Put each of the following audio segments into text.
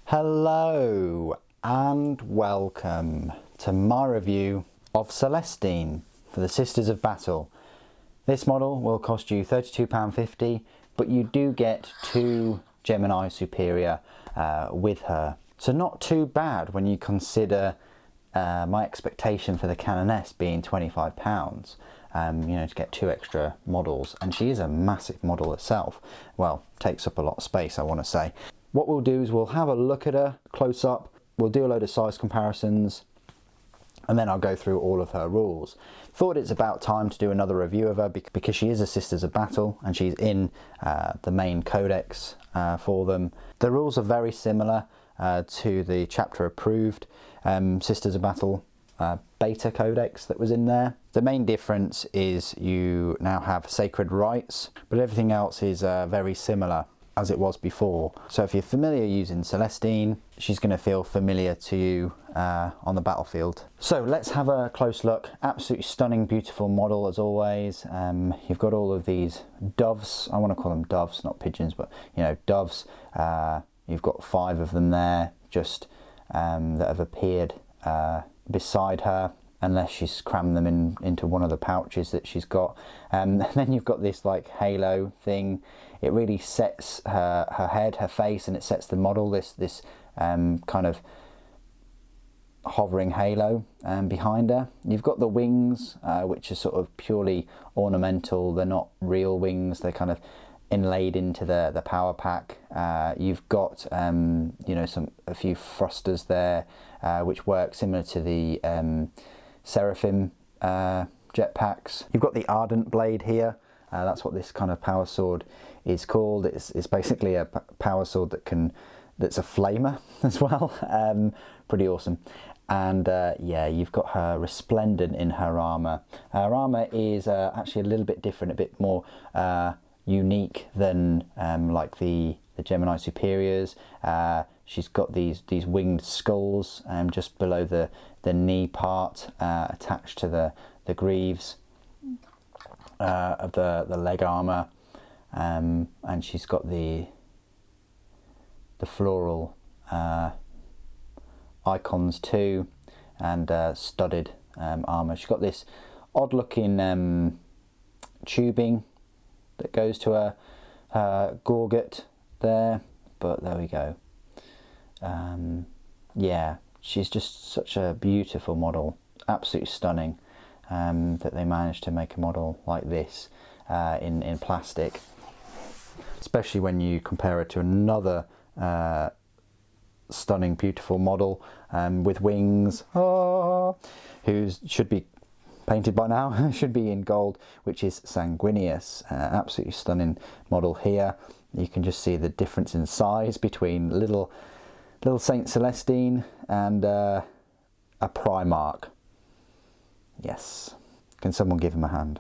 Hello and welcome to my review of Celestine for the Sisters of Battle. This model will cost you £32.50, but you do get two Gemini Superior with her. So not too bad when you consider my expectation for the Canoness being £25. To get two extra models, and she is a massive model herself. Well, takes up a lot of space, I want to say. What we'll do is we'll have a look at her close up, we'll do a load of size comparisons, and then I'll go through all of her rules. Thought it's about time to do another review of her because she is a Sisters of Battle and she's in the main codex for them. The rules are very similar to the chapter approved Sisters of Battle beta codex that was in there. The main difference is you now have sacred rites, but everything else is very similar as it was before. So if you're familiar using Celestine, she's going to feel familiar to you on the battlefield. So let's have a close look. Absolutely stunning, beautiful model as always. You've got all of these doves. I want to call them doves, not pigeons, but doves. You've got 5 of them there, just that have appeared beside her, unless she's crammed them into one of the pouches that she's got. And then you've got this like halo thing. It really sets her head, her face, and it sets the model, this kind of hovering halo behind her. You've got the wings, which are sort of purely ornamental. They're not real wings. They're kind of inlaid into the power pack. You've got a few thrusters there, which work similar to the Seraphim jetpacks. You've got the Ardent Blade here. That's what this kind of power sword is called. It's basically a power sword that's a flamer as well. Pretty awesome. And yeah, you've got her resplendent in her armor. Her armor is actually a little bit different, a bit more unique than like the Gemini Superiors. She's got these winged skulls just below the knee part, attached to the greaves of the leg armor, and she's got the floral icons too, and studded armor. She's got this odd looking tubing that goes to her gorget there, but there we go. Yeah, she's just such a beautiful model, absolutely stunning, that they managed to make a model like this in plastic, especially when you compare it to another stunning, beautiful model with wings, who should be painted by now, should be in gold, which is Sanguinius. Absolutely stunning model here. You can just see the difference in size between little Saint Celestine and a Primarch. Yes, can someone give him a hand?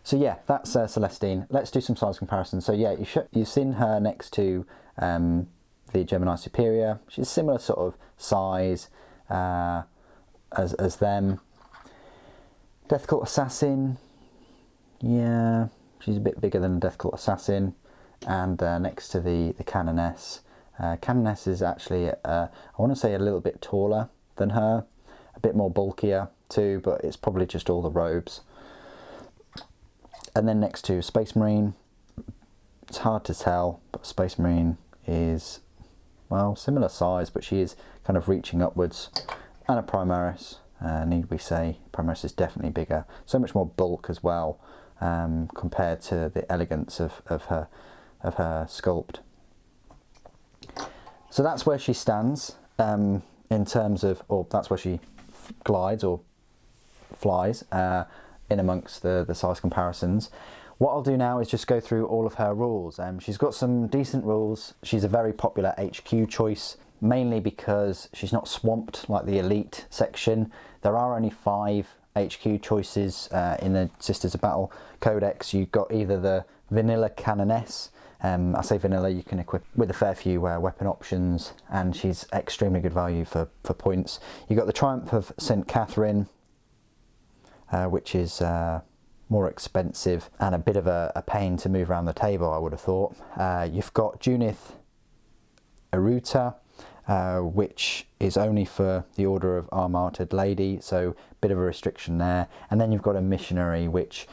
So yeah, that's Celestine. Let's do some size comparisons. So yeah, you've seen her next to the Gemini Superior. She's similar sort of size as them. Death Cult Assassin, yeah, she's a bit bigger than a Death Cult Assassin. And next to the Canoness. Canoness is actually, I want to say, a little bit taller than her, a bit more bulkier too, but it's probably just all the robes. And then next to Space Marine, it's hard to tell, but Space Marine is, well, similar size, but she is kind of reaching upwards. And a Primaris, need we say, Primaris is definitely bigger, so much more bulk as well, compared to the elegance of her sculpt. So that's where she stands in terms of, or that's where she glides or flies in amongst the size comparisons. What I'll do now is just go through all of her rules. She's got some decent rules. She's a very popular HQ choice, mainly because she's not swamped like the Elite section. There are only 5 HQ choices in the Sisters of Battle Codex. You've got either the vanilla Canoness. I say vanilla, you can equip with a fair few weapon options, and she's extremely good value for points. You've got the Triumph of St. Catherine, which is more expensive and a bit of a pain to move around the table, I would have thought. You've got Junith Eruta, which is only for the Order of Arm-Hearted Lady, so a bit of a restriction there. And then you've got a missionary, which,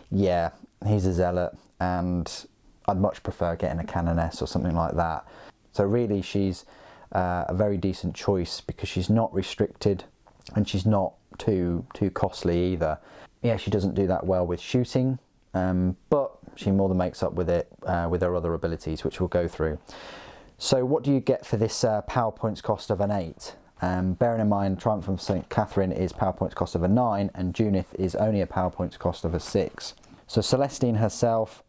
yeah, he's a zealot, and I'd much prefer getting a canoness or something like that. So really she's a very decent choice because she's not restricted and she's not too costly either. Yeah, she doesn't do that well with shooting, but she more than makes up with it with her other abilities, which we'll go through. So what do you get for this power points cost of an 8? Bearing in mind Triumph of St. Catherine is power points cost of a 9 and Junith is only a power points cost of a 6. So Celestine herself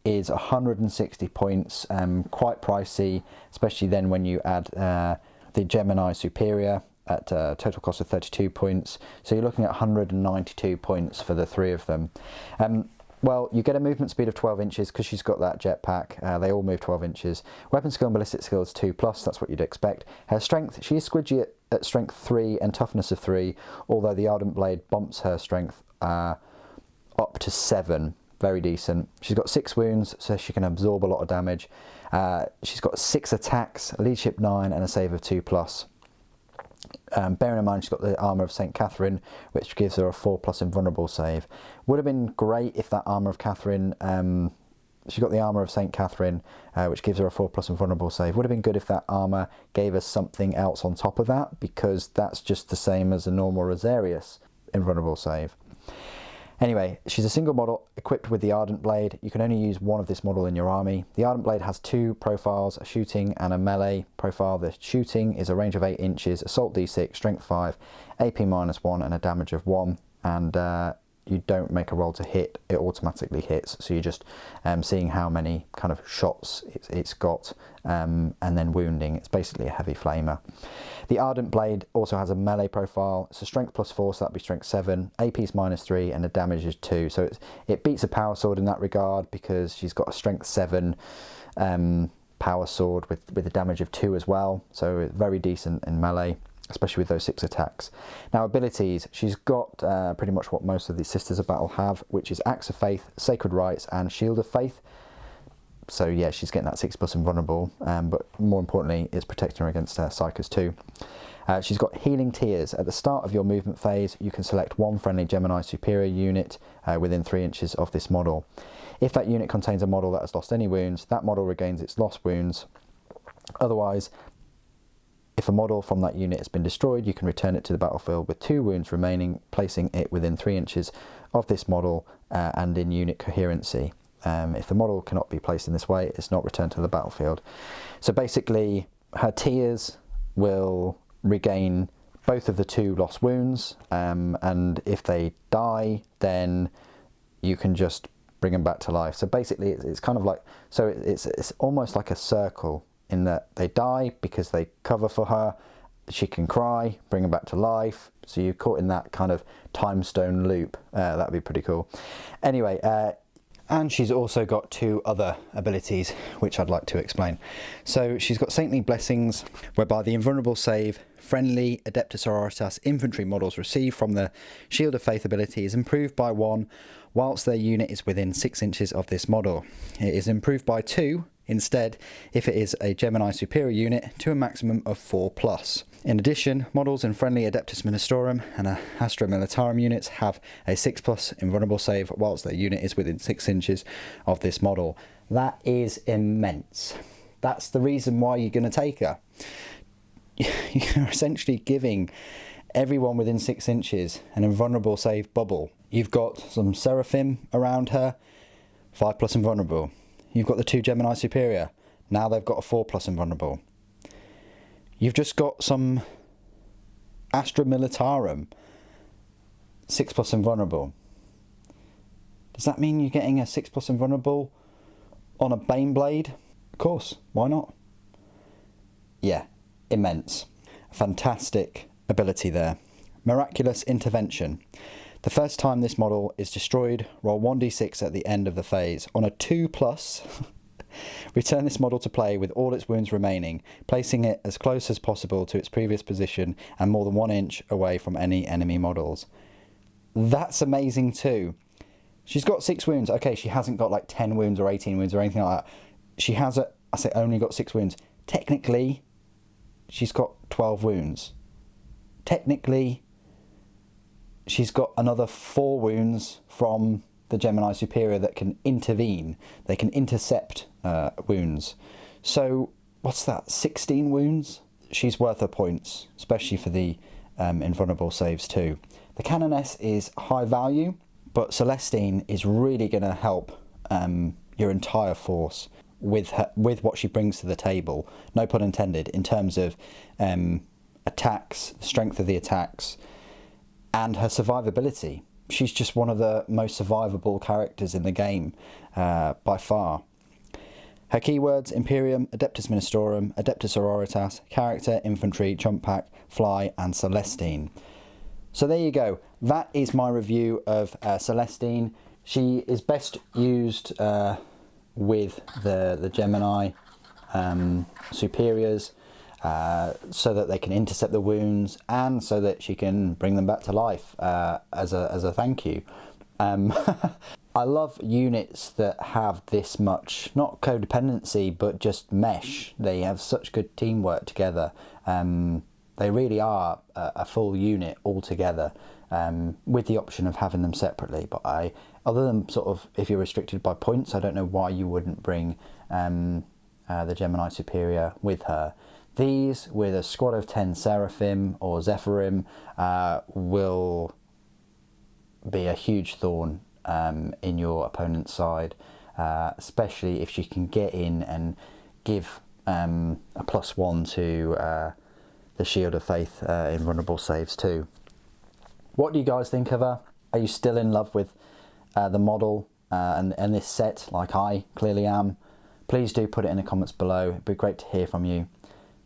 is 160 points, quite pricey, especially then when you add the Gemini Superior at a total cost of 32 points. So you're looking at 192 points for the three of them. Well, you get a movement speed of 12 inches because she's got that jetpack. They all move 12 inches. Weapon skill and ballistic skill is 2+, that's what you'd expect. Her strength, she is squidgy at strength 3 and toughness of 3, although the Ardent Blade bumps her strength up to 7. Very decent. She's got 6 wounds, so she can absorb a lot of damage. She's got 6 attacks, a leadership 9 and a save of 2+. Bearing in mind she's got the armour of St. Catherine, which gives her a 4+ invulnerable save. Would have been great if that armour of Catherine, she got the armour of St. Catherine, which gives her a 4+ invulnerable save. Would have been good if that armour gave us something else on top of that, because that's just the same as a normal Rosarius invulnerable save. Anyway, she's a single model equipped with the Ardent Blade. You can only use one of this model in your army. The Ardent Blade has 2 profiles, a shooting and a melee profile. The shooting is a range of 8 inches, assault d6, strength 5, AP -1 and a damage of 1. And you don't make a roll to hit, it automatically hits. So you're just seeing how many kind of shots it's got and then wounding. It's basically a heavy flamer. The Ardent Blade also has a melee profile. It's a strength +4, so that'd be strength 7, AP's -3 and the damage is 2. So it beats a power sword in that regard because she's got a strength 7 power sword with a damage of 2 as well. So it's very decent in melee, especially with those 6 attacks. Now abilities, she's got pretty much what most of the Sisters of Battle have, which is Axe of Faith, Sacred Rites and Shield of Faith. So yeah, she's getting that 6+ invulnerable, but more importantly it's protecting her against Psychers too. She's got Healing Tears. At the start of your movement phase you can select one friendly Gemini Superior unit within 3 inches of this model. If that unit contains a model that has lost any wounds, that model regains its lost wounds. Otherwise, if a model from that unit has been destroyed, you can return it to the battlefield with 2 wounds remaining, placing it within 3 inches of this model and in unit coherency. If the model cannot be placed in this way, it's not returned to the battlefield. So basically, her tears will regain both of the 2 lost wounds, and if they die, then you can just bring them back to life. So basically, it's kind of like, so it's almost like a circle, in that they die because they cover for her, she can cry, bring them back to life. So you're caught in that kind of time stone loop. That'd be pretty cool. Anyway, and she's also got 2 other abilities which I'd like to explain. So she's got Saintly Blessings, whereby the invulnerable save friendly Adeptus Sororitas infantry models receive from the Shield of Faith ability is improved by 1 whilst their unit is within 6 inches of this model. It is improved by 2 instead if it is a Gemini Superior unit to a maximum of 4+. In addition, models in friendly Adeptus Ministorum and Astra Militarum units have a 6+ invulnerable save whilst their unit is within 6 inches of this model. That is immense. That's the reason why you're going to take her. You're essentially giving everyone within 6 inches an invulnerable save bubble. You've got some Seraphim around her, 5+ invulnerable. You've got the 2 Gemini Superior, now they've got a 4+ invulnerable. You've just got some Astra Militarum, 6+ invulnerable. Does that mean you're getting a 6+ invulnerable on a Baneblade? Of course, why not? Yeah, immense. Fantastic ability there. Miraculous Intervention. The first time this model is destroyed, roll 1d6 at the end of the phase. On a 2+, return this model to play with all its wounds remaining, placing it as close as possible to its previous position and more than 1 inch away from any enemy models. That's amazing too. She's got 6 wounds. Okay, she hasn't got like 10 wounds or 18 wounds or anything like that. She has, I say only got 6 wounds, technically, she's got 12 wounds. Technically, she's got another 4 wounds from the Gemini Superior that can intervene. They can intercept wounds. So, what's that, 16 wounds? She's worth her points, especially for the invulnerable saves too. The Canoness is high value, but Celestine is really going to help your entire force with what she brings to the table, no pun intended, in terms of attacks, strength of the attacks, and her survivability. She's just one of the most survivable characters in the game by far. Her keywords: Imperium, Adeptus Ministorum, Adeptus Auroritas, Character, Infantry, Jump Pack, Fly, and Celestine. So there you go. That is my review of Celestine. She is best used with the Gemini superiors so that they can intercept the wounds and so that she can bring them back to life as a thank you. I love units that have this much, not codependency, but just mesh. They have such good teamwork together. They really are a full unit all together, with the option of having them separately. But other than sort of, if you're restricted by points, I don't know why you wouldn't bring the Gemini Superior with her. These, with a squad of 10 Seraphim or Zephyrim, will be a huge thorn in your opponent's side, especially if she can get in and give a +1 to the Shield of Faith invulnerable saves too. What do you guys think of her? Are you still in love with the model and this set, like I clearly am? Please do put it in the comments below. It'd be great to hear from you.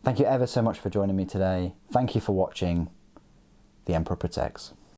Thank you ever so much for joining me today. Thank you for watching. The Emperor Protects.